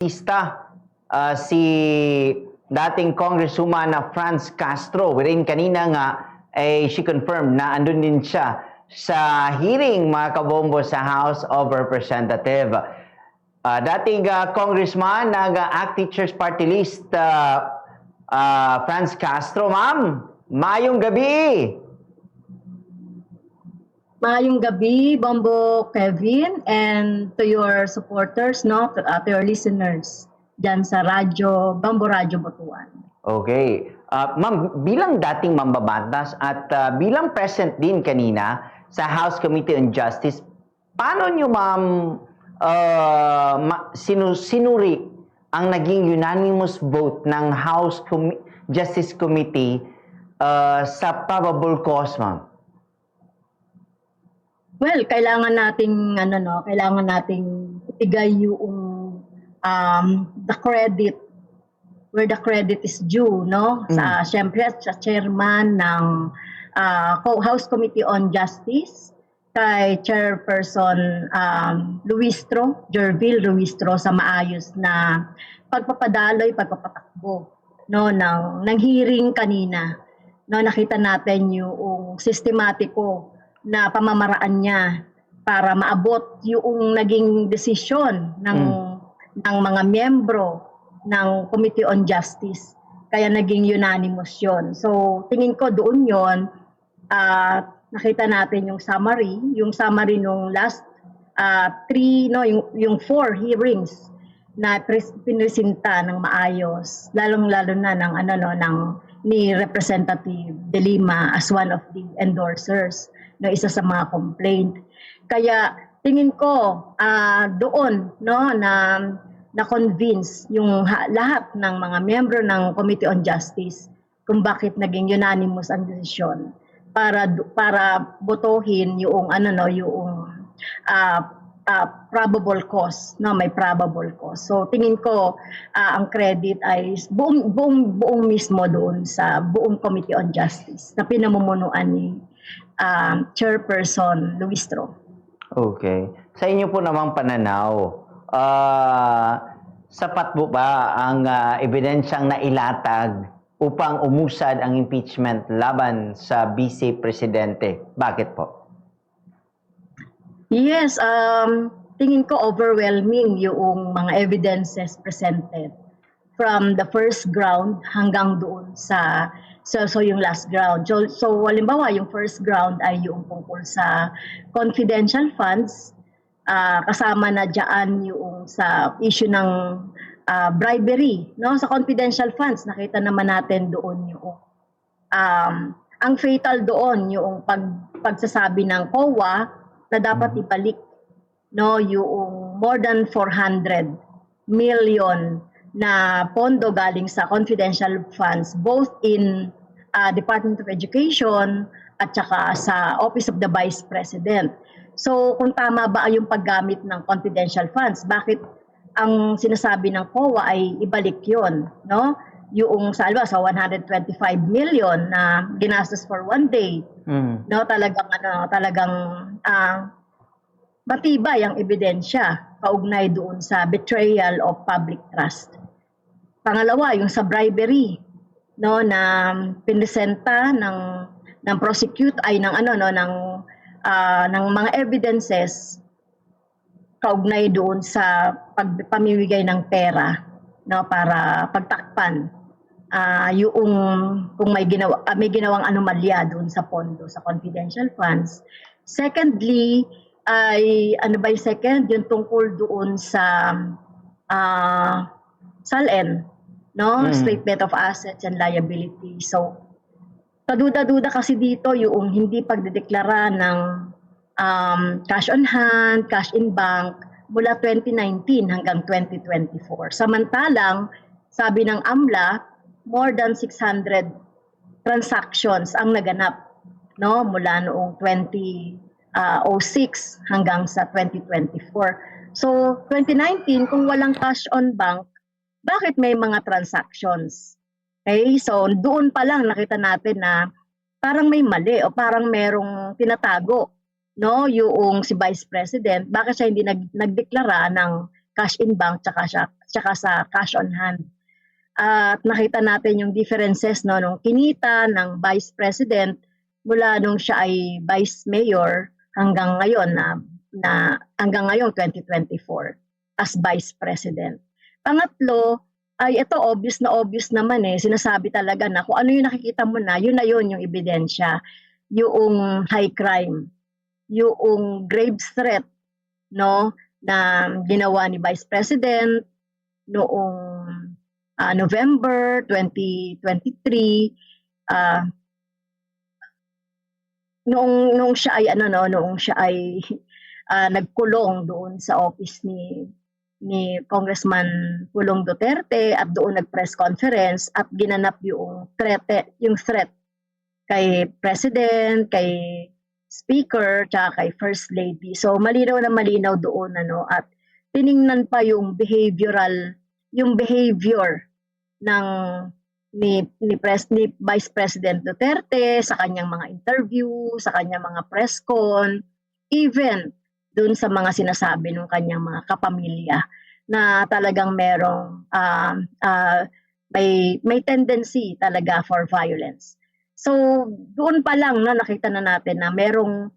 Lista si dating Congresswoman na Franz Castro. Wherein kanina nga she confirmed na andun din siya sa hearing mga kabombo sa House of Representatives. Dating Congressman, nag-ACT Teachers Party List, Franz Castro. Ma'am, mayong gabi! Maayong gabi, Bombo Kevin, and to your supporters, no, to your listeners dyan sa radyo, Bombo Radyo Butuan. Okay. Ma'am, bilang dating mambabatas at bilang present din kanina sa House Committee on Justice, paano nyo, ma'am, sinuri ang naging unanimous vote ng House Justice Committee sa probable cause, ma'am? Well, kailangan nating ibigay yung the credit where the credit is due, no? Sa syempre sa chairman ng House Committee on Justice, kay Chairperson Jervil Luistro sa maayos na pagpapatakbo, no, ng hearing kanina. No, nakita natin yung sistematiko na pamamaraan niya para maabot yung naging desisyon ng mga miyembro ng Committee on Justice. Kaya naging unanimous yun. So, tingin ko doon yun, nakita natin yung summary nung last yung 4 hearings na pinisinta ng maayos, lalong-lalo na ni Representative De Lima as one of the endorsers na isa sa mga complaint. Kaya tingin ko doon, no, na convince yung lahat ng mga miyembro ng Committee on Justice kung bakit naging unanimous ang desisyon para botohin yung probable cause, no, may probable cause. So tingin ko ang credit ay buong mismo doon sa buong Committee on Justice na pinamumunuan ni Chairperson Luistro. Okay. Sa inyo po namang pananaw, sapat po ba ang ebidensyang nailatag upang umusad ang impeachment laban sa Vice Presidente? Bakit po? Yes, tingin ko overwhelming yung mga evidences presented from the first ground hanggang doon sa yung last ground. So halimbawa, yung first ground ay yung tungkol sa confidential funds, kasama na dyan yung sa issue ng bribery, no? Sa confidential funds, nakita naman natin doon yung ang fatal doon yung pagsasabi ng COA na dapat ibalik, no, yung more than 400 million na pondo galing sa confidential funds both in Department of Education at saka sa Office of the Vice President. So kung tama ba yung paggamit ng confidential funds, bakit ang sinasabi ng COA ay ibalik yon, no? Yung sa 125 million na ginastos for one day, no, talagang matibay ang ebidensya kaugnay doon sa betrayal of public trust. Pangalawa, yung sa bribery, no, na pinesenta ng prosecute ay ng mga evidences kaugnay doon sa pamimigay ng pera, no, para pagtakpan yung kung may ginawang anomalya doon sa pondo sa confidential funds. Secondly, ay yung tungkol doon sa SALN, no? Statement of Assets and Liability. So, kaduda-duda kasi dito yung hindi pagdedeklara ng cash on hand, cash in bank mula 2019 hanggang 2024. Samantalang, sabi ng AMLA, more than 600 transactions ang naganap, no, mula noong 2006 hanggang sa 2024. So, 2019, kung walang cash on bank, bakit may mga transactions? Okay, so doon pa lang nakita natin na parang may mali o parang merong tinatago, no, yung si Vice President, bakit siya hindi nagdeklara ng cash in bank tsaka sa cash on hand. At nakita natin yung differences no nung kinita ng Vice President mula nung siya ay Vice Mayor hanggang ngayon hanggang ngayon 2024 as Vice President. Pangatlo ay ito obvious naman sinasabi talaga na kung ano yung nakikita mo na yun yung ebidensya, yung high crime, yung grave threat no na ginawa ni Vice President noong November 2023 noong siya ay nagkulong doon sa office ni Congressman Pulong Duterte at doon nag-press conference at ginanap yung threat kay President, kay Speaker, tsaka kay First Lady. So malinaw doon at tiningnan pa yung behavior ng ni Vice President Duterte sa kanyang mga interview, sa kanyang mga press con, even dun sa mga sinasabi ng kanyang mga kapamilya na talagang merong may tendency talaga for violence. So doon pa lang nakita na natin na merong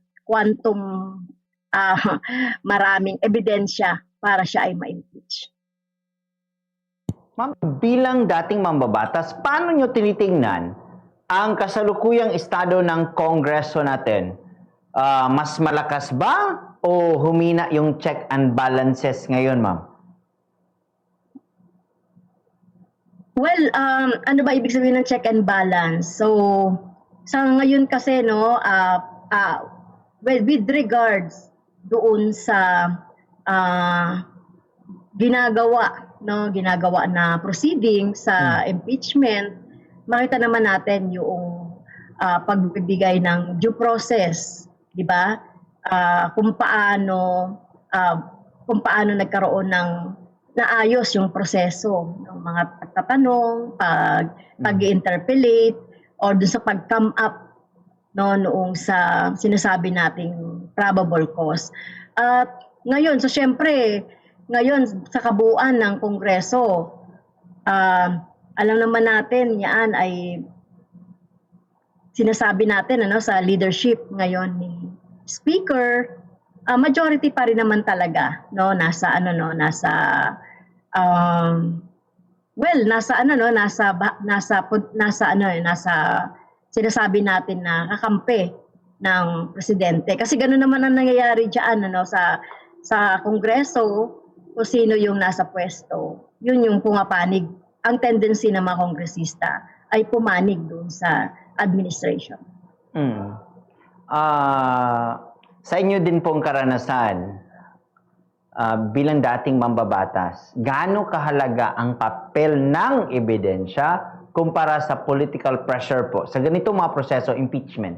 maraming ebidensya para siya ay ma-impeach. Ma'am, bilang dating mambabatas, paano nyo tinitingnan ang kasalukuyang estado ng Kongreso natin? Mas malakas ba o humina yung check and balances ngayon, ma'am? Well, ano ba ibig sabihin ng check and balance? So, sa ngayon kasi, with regards doon sa ginagawa na proceeding sa impeachment, makita naman natin yung pagbibigay ng due process, di ba? Kung paano nagkaroon ng naayos yung proseso ng mga pagtatanong, pag-interpellate, or dun sa pag-come up noong sa sinasabi nating probable cause. At ngayon, so syempre, ngayon sa kabuuan ng Kongreso, alam naman natin yan ay sinasabi natin sa leadership ngayon ni Speaker, majority pa rin naman talaga nasa sinasabi natin na kakampi ng presidente, kasi ganoon naman ang nangyayari diyan sa Kongreso. Kung sino yung nasa pwesto, yun yung pumapanig. Ang tendency ng mga kongresista ay pumanig doon sa administration. Sa inyo din pong karanasan, bilang dating mambabatas, gaano kahalaga ang papel ng ebidensya kumpara sa political pressure po sa ganitong mga proseso, impeachment?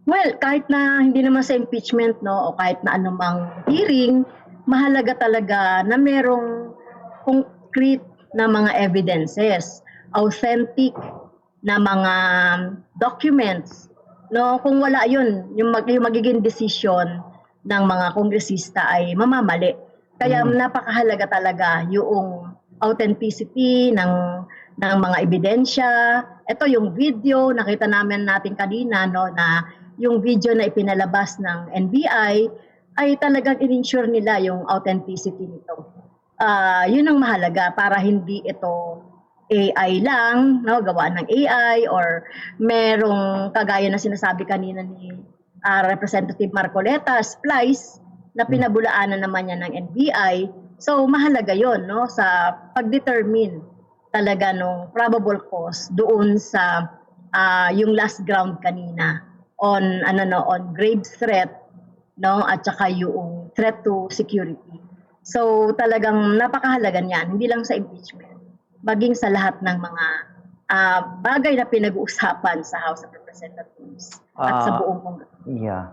Well, kahit na hindi naman sa impeachment o kahit na anumang hearing, mahalaga talaga na merong concrete na mga evidences, authentic na mga documents. Kung wala yun, yung magiging decision ng mga kongresista ay mamamali. Kaya napakahalaga talaga yung authenticity ng mga ebidensya. Ito yung video, nakita natin kanina na yung video na ipinalabas ng NBI ay talagang in-ensure nila yung authenticity nito. Yun ang mahalaga para hindi ito AI lang, gawa ng AI, or merong kagaya na sinasabi kanina ni Representative Marcoleta, splice, na pinabulaanan naman niya ng NBI. So mahalaga yun sa pag-determine talaga ng probable cause doon sa yung last ground kanina on grave threat at saka yung threat to security. So talagang napakahalaga niyan, hindi lang sa impeachment, maging sa lahat ng mga bagay na pinag-uusapan sa House of Representatives at sa buong Kongreso. Yeah.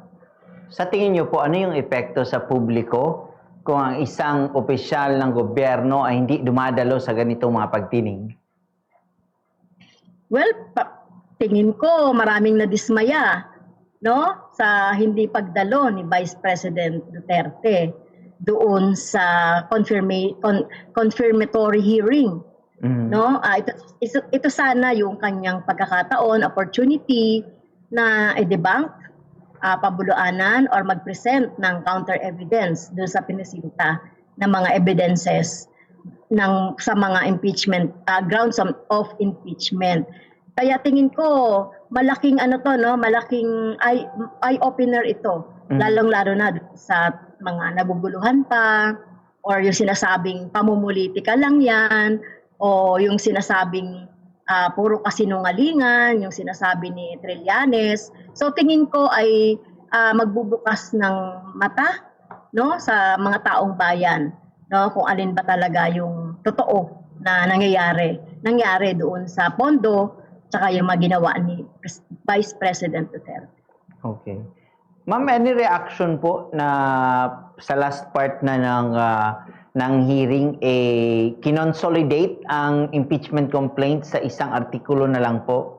Sa tingin niyo po, ano yung epekto sa publiko kung ang isang opisyal ng gobyerno ay hindi dumadalo sa ganitong mga pagtining? Well, tingin ko maraming nadismaya sa hindi pagdalo ni Vice President Duterte. doon sa confirmatory hearing. No? Ito sana yung kanyang pagkakataon, opportunity na i-debunk, pabuluanan, or mag-present ng counter evidence doon sa pinisinta ng mga evidences sa mga impeachment, grounds of impeachment. Kaya tingin ko, malaking malaking eye-opener ito, lalong-lalo na sa mga naguguluhan pa, or yung sinasabing pamumulitika lang yan, o yung sinasabing puro kasinungalingan, yung sinasabi ni Trillanes. So tingin ko ay magbubukas ng mata, no, sa mga taong bayan, no, kung alin ba talaga yung totoo na nangyari doon sa Pondo, tsaka yung mga ginawa ni Vice President Duterte. Okay. Ma'am, any reaction po na sa last part na ng hearing, kinonsolidate ang impeachment complaint sa isang artikulo na lang po?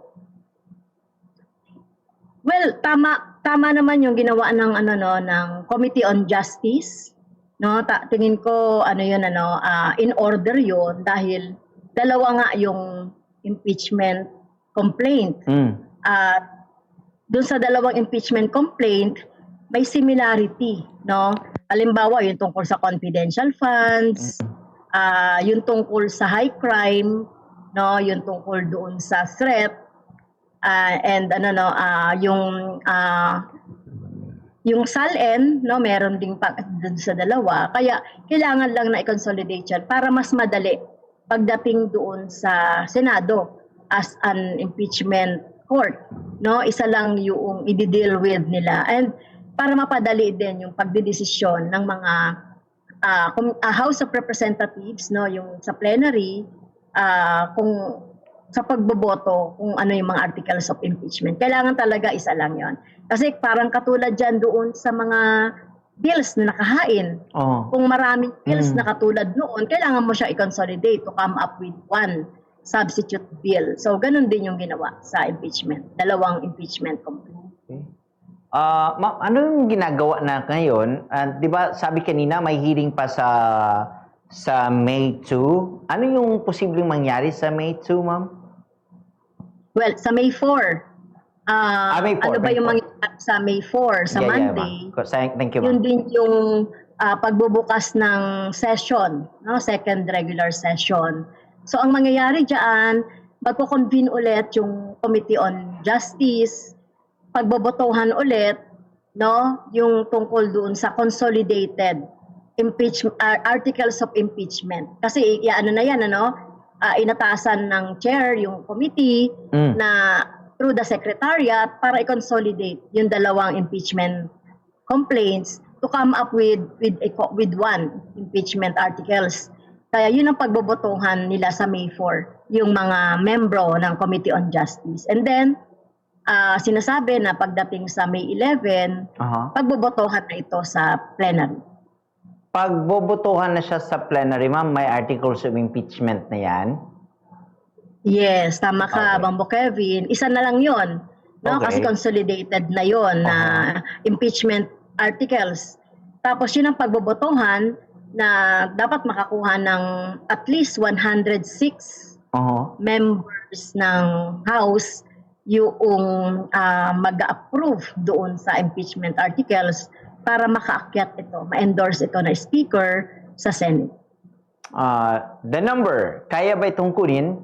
Well, tama naman yung ginawa ng ng Committee on Justice, no. Tingin ko in order yon, dahil dalawa nga yung impeachment complaint. Doon sa dalawang impeachment complaint, may similarity, no? Halimbawa, yung tungkol sa confidential funds, yung tungkol sa high crime, no, yung tungkol doon sa threat, and yung SALN, no, meron ding doon sa dalawa. Kaya kailangan lang na i-consolidate yan para mas madali pagdating doon sa Senado as an impeachment court, no? Isa lang yung i-deal with nila, and para mapadali din yung pagdedesisyon ng mga House of Representatives, no, yung sa plenary, kung sa pagboboto kung ano yung mga articles of impeachment. Kailangan talaga isa lang yon. Kasi parang katulad dyan doon sa mga bills na nakahain. Kung maraming bills na katulad noon, kailangan mo siya i-consolidate to come up with one substitute bill. So, ganun din yung ginawa sa impeachment. Dalawang impeachment complaint. Okay. Ma'am, ano yung ginagawa na ngayon? Di ba sabi kanina may hearing pa sa May 2? Ano yung posibleng mangyari sa May 2, ma'am? Well, sa May 4. May 4, ano ba May yung 4. mangyari sa May 4, sa Monday? Thank you, ma'am. Yun din yung pagbubukas ng session, no? Second regular session. So, ang mangyayari dyan, magpo-convene ulit yung Committee on Justice, pagbobotohan ulit, no, yung tungkol doon sa consolidated articles of impeachment. Kasi inatasan ng chair yung committee na through the secretariat para i-consolidate yung dalawang impeachment complaints to come up with one impeachment articles. Kaya yun ang pagbobotohan nila sa May 4, yung mga membro ng Committee on Justice. And then, sinasabi na pagdating sa May 11, pagbobotohan na ito sa plenary. Pagbobotohan na siya sa plenary, ma'am, may articles of impeachment na yan? Yes, tama ka, Bambo Kevin. Isa na lang yun. No? Kasi consolidated na yun na impeachment articles. Tapos yun ang pagbobotohan na dapat makakuha ng at least 106 members ng House yung mag-approve doon sa impeachment articles para makaakyat ito, ma-endorse ito na speaker sa Senate. The number, kaya ba itong kunin?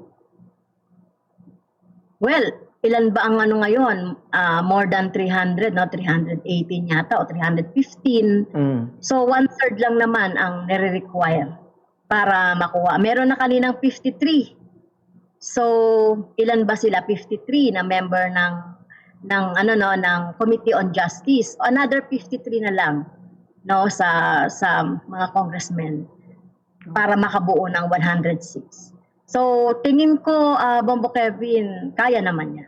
Well, ilan ba ang ngayon? More than 300, no? 318 yata o 315. So, 1/3 lang naman ang nire-require para makuha. Meron na kaninang 53. So, ilan ba sila? 53 na member ng Committee on Justice. Another 53 na lang, no, sa mga congressmen para makabuo ng 106. So, tingin ko, Bombo Kevin, kaya naman niya.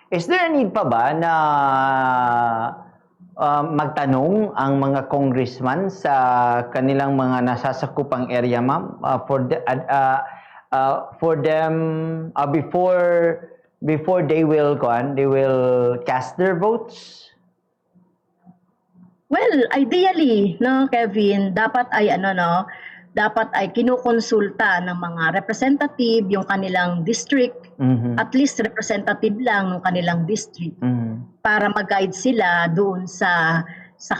Is there a need pa ba na magtanong ang mga congressman sa kanilang mga nasasakupang area, ma'am, for them before they will cast their votes? Well, ideally, no, Kevin, dapat ay kinukonsulta ng mga representative yung kanilang district, Mhm. at least representative lang ng kanilang district Mhm. para mag-guide sila doon sa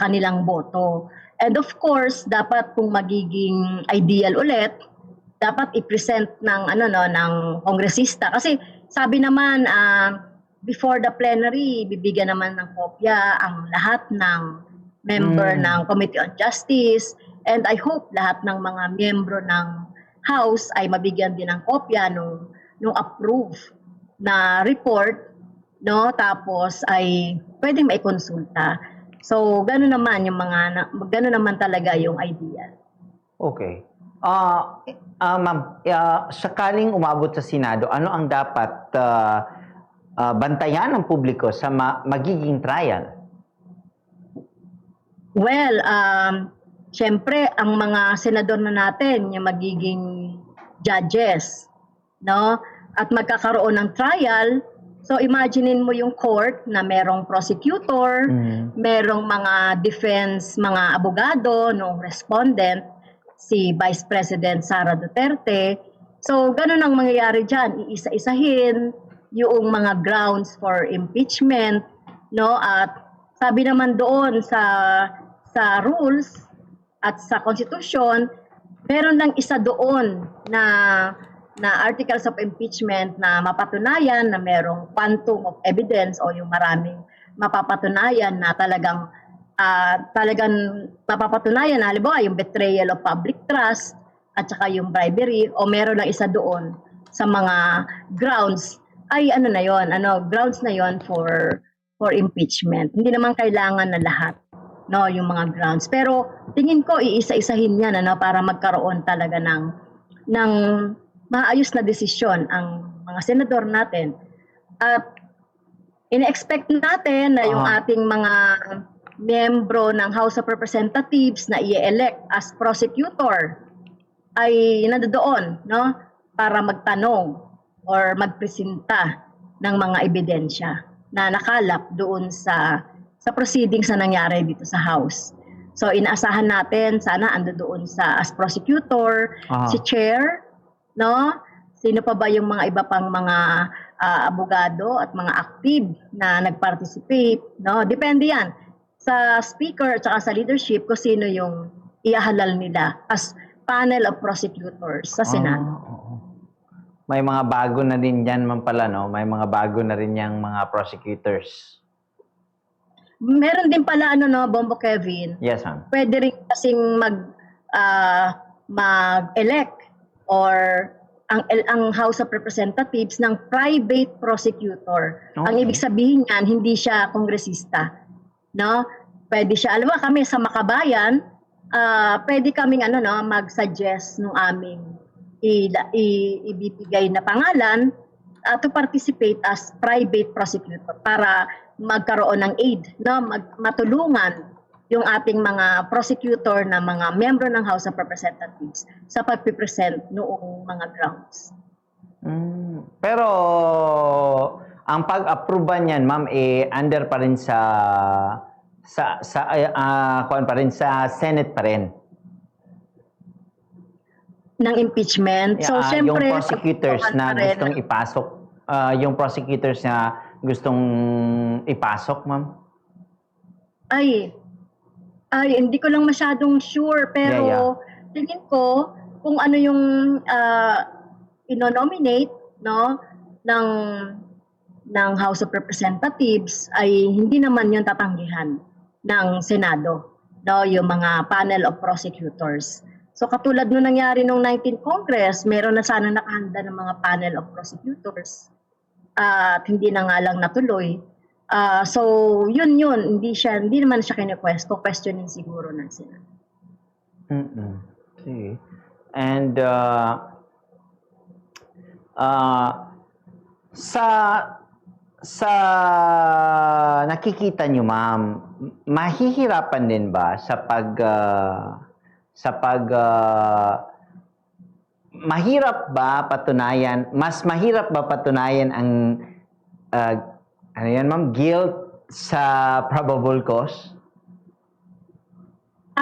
kanilang boto. And of course, dapat kung magiging ideal ulit, dapat i-present ng ng kongresista kasi sabi naman before the plenary bibigyan naman ng kopya ang lahat ng member ng Committee on Justice, and I hope lahat ng mga miyembro ng House ay mabigyan din ng kopya nung approve na report, no, tapos ay pwedeng maikonsulta. So gano'n naman yung gano'n naman talaga yung idea. Okay. Ma'am, sakaling umabot sa Senado, ano ang dapat bantayan ng publiko sa magiging trial? Well, siyempre ang mga senador na natin yung magiging judges, no? At magkakaroon ng trial. So imaginein mo yung court na merong prosecutor, merong mga defense, mga abogado, no, respondent, si Vice President Sara Duterte. So ganun ang mangyayari diyan, iisa-isahin yung mga grounds for impeachment, no? At sabi naman doon sa rules at sa constitution, meron lang isa doon na articles of impeachment na mapatunayan na merong quantum of evidence o yung maraming mapapatunayan na talagang mapapatunayan na halimbawa yung betrayal of public trust at saka yung bribery, o meron lang isa doon sa mga grounds ay grounds na yon for impeachment. Hindi naman kailangan na lahat, no, yung mga grounds. Pero tingin ko iisa-isahin yan para magkaroon talaga ng maayos na desisyon ang mga senador natin. At ine-expect natin na yung ating mga miyembro ng House of Representatives na i-elect as prosecutor ay nandoon, no, para magtanong or magpresenta ng mga ebidensya na nakalap doon sa proceedings na nangyari dito sa House. So inaasahan natin sana ando doon as prosecutor, si chair, no? Sino pa ba yung mga iba pang mga abogado at mga active na nag-participate, no? Depende yan sa speaker at sa leadership kung sino yung iahalal nila as panel of prosecutors sa Senado. May mga bago na din dyan man pala, no? May mga bago na rin yung mga prosecutors. Meron din pala Bombo Kevin. Yes, ma'am. Pwede rin kasing mag-elect or ang House of Representatives ng private prosecutor. Okay. Ang ibig sabihin niyan, hindi siya kongresista, no? Pwede siya, alam mo kami sa Makabayan, pwede kaming mag-suggest ng aming ibibigay na pangalan to participate as private prosecutor para magkaroon ng aid, no, matulungan yung ating mga prosecutor na mga miyembro ng House of Representatives sa pagpipresent noong mga grounds. Pero ang pag-approve niyan, ma'am, under pa rin kuan pa rin sa Senate pa rin. Ng impeachment. So syempre yung prosecutors na gustong ipasok, ma'am. Ay, hindi ko lang masyadong sure, pero tingin ko kung ano yung ino-nominate, no, ng House of Representatives ay hindi naman yung tatanggihan ng Senado, no, yung mga panel of prosecutors. So katulad nung nangyari nung 19th Congress, meron na sana nakahanda ng mga panel of prosecutors at hindi na nga lang natuloy. So yun, hindi naman siya questionin siguro ng Senado. See. And sa nakikita nyo, ma'am, mahihirapan din ba mahirap ba patunayan ang ma'am, guilt sa probable cause?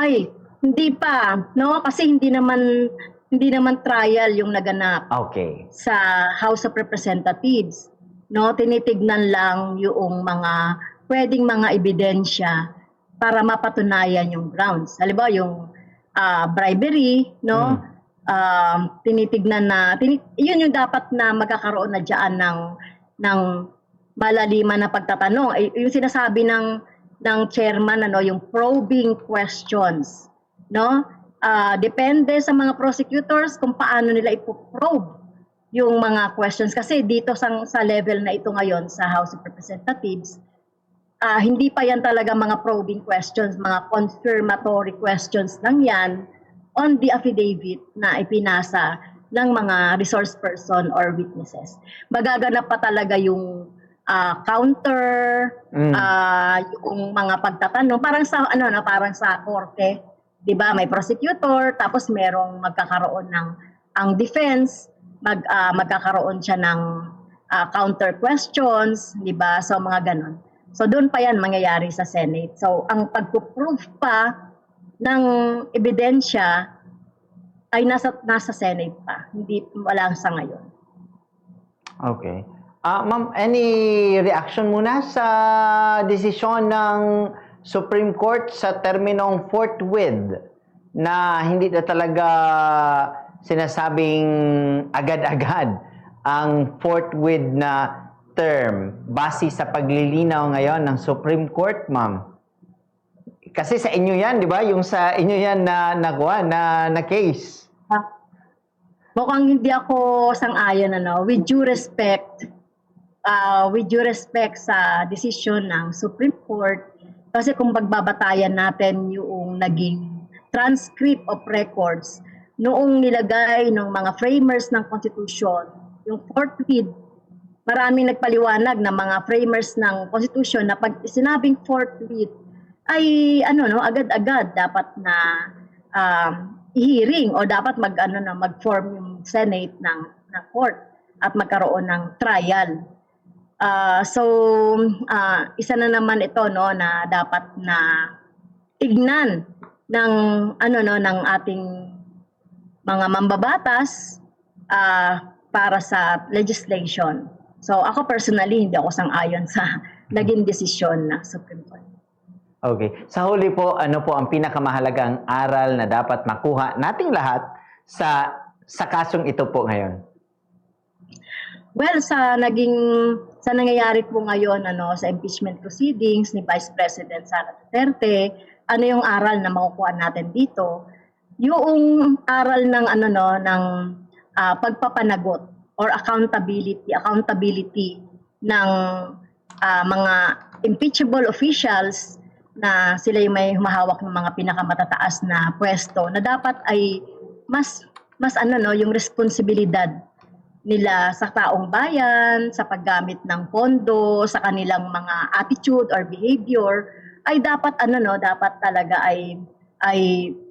Ay, hindi pa, no? Kasi hindi naman trial yung naganap Okay. sa House of Representatives. No, tinitignan lang yung mga pwedeng mga ebidensya para mapatunayan yung grounds. Halimbawa yung bribery, no? Tinitignan na yun yung dapat na magkakaroon na diyan ng malaliman na pagtatanong. Yung sinasabi ng chairman yung probing questions, no? Depende sa mga prosecutors kung paano nila ipo-probe yung mga questions kasi dito sa level na ito ngayon sa House of Representatives, hindi pa yan talaga mga probing questions, mga confirmatory questions lang yan on the affidavit na ipinasa ng mga resource person or witnesses. Magaganap pa talaga yung counter, yung mga pagtatanong, parang sa korte, 'di ba? May prosecutor, tapos merong magkakaroon ng ang defense, magkakaroon siya ng counter questions, 'di ba? So mga ganon. So doon pa 'yan mangyayari sa Senate. So ang pagpo-prove pa ng ebidensya ay nasa Senate pa. Hindi wala sa ngayon. Okay. Ma'am, any reaction muna sa desisyon ng Supreme Court sa terminong forthwith na hindi na talaga sinasabing agad-agad ang forthwith na term base sa paglilinaw ngayon ng Supreme Court, ma'am? Kasi sa inyo yan, di ba? Yung sa inyo yan na case. Mukhang hindi ako sang-ayon with due respect sa desisyon ng Supreme Court, kasi kung pagbabatayan natin yung naging transcript of records noong nilagay ng mga framers ng Constitution, yung forthwith, maraming nagpaliwanag na mga framers ng Constitution na pag sinabing forthwith ay agad-agad dapat na hearing o dapat mag-form yung Senate ng court at magkaroon ng trial. Isa na naman ito na dapat na tignan ng ng ating mga mambabatas para sa legislation. So ako personally hindi ako sang-ayon sa naging desisyon ng Supreme Court. Okay. Sa huli po, ano po ang pinakamahalagang aral na dapat makuha nating lahat sa kasong ito po ngayon? Well, sa nangyayari po ngayon sa impeachment proceedings ni Vice President Sara Duterte, ano yung aral na makukuha natin dito? Yung aral ng ng pagpapanagot or accountability ng mga impeachable officials na sila yung may humahawak ng mga pinakamatataas na pwesto na dapat ay mas yung responsibilidad nila sa taong bayan, sa paggamit ng pondo, sa kanilang mga attitude or behavior ay dapat dapat talaga ay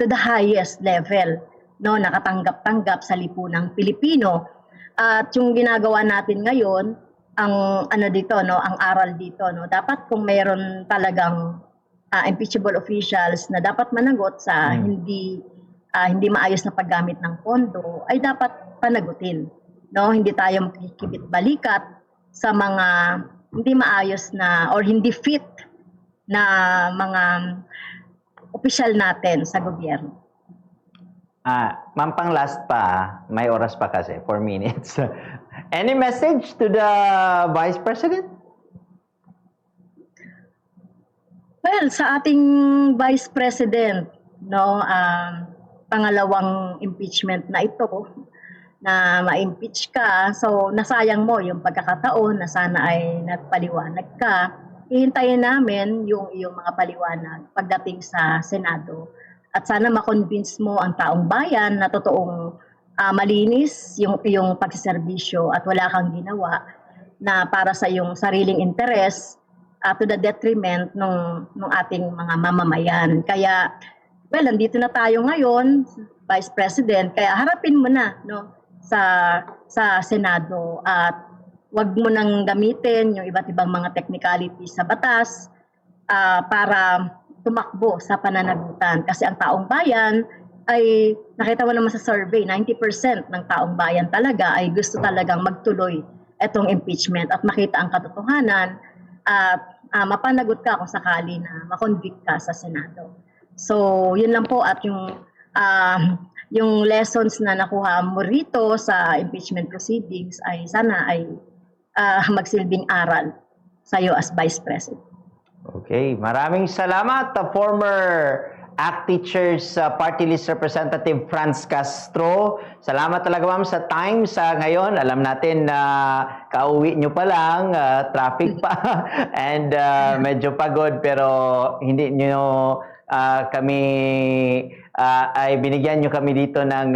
to the highest level, nakatanggap-tanggap sa lipunang Pilipino. At yung ginagawa natin ngayon, ang ang aral dito, dapat kung mayroon talagang impeachable officials na dapat managot sa hindi maayos na paggamit ng pondo, ay dapat panagutin. Hindi tayo makikibit-balikat sa mga hindi maayos na or hindi fit na mga opisyal natin sa gobyerno. Ma'am, pang last pa, may oras pa kasi, 4 minutes. Any message to the Vice President? Well, sa ating Vice President, pangalawang impeachment na ito, na ma-impeach ka, so nasayang mo yung pagkakataon na sana ay nagpaliwanag ka. Hihintayin namin yung mga paliwanag pagdating sa Senado. At sana ma-convince mo ang taong bayan na totoong malinis yung pagsiservisyo at wala kang ginawa na para sa iyong sariling interes to the detriment ng ating mga mamamayan. Kaya, well, nandito na tayo ngayon, Vice President, kaya harapin mo na sa Senado at wag mo nang gamitin yung iba't ibang mga technicalities sa batas para tumakbo sa pananagutan. Kasi ang taong bayan ay, nakita mo naman sa survey, 90% ng taong bayan talaga ay gusto talagang magtuloy itong impeachment at makita ang katotohanan at mapanagot ka kung sakali na makonvict ka sa Senado. So, yun lang po at yung lessons na nakuha mo rito sa impeachment proceedings ay sana ay magsilbing aral sa iyo as Vice President. Okay, maraming salamat, former ACT Teachers Party List Representative Franz Castro. Salamat talaga ma'am sa time sa ngayon. Alam natin na kauwi nyo pa lang, traffic pa, and medyo pagod pero hindi nyo kami ay binigyan nyo kami dito ng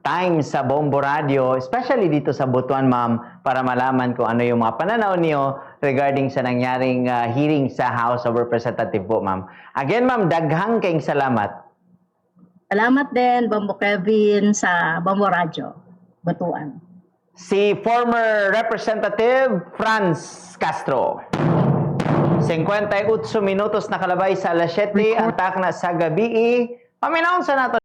time sa Bombo Radio, especially dito sa Butuan ma'am, para malaman kung ano yung mga pananaw niyo regarding sa nangyaring hearing sa House of Representatives po ma'am. Again ma'am, daghang kayong salamat. Salamat din, Bombo Kevin, sa Bombo Radio, Butuan. Si former Representative Franz Castro. 58 minutos na kalabay sa alas 7, ang takna sa gabi. Paminaon sa nato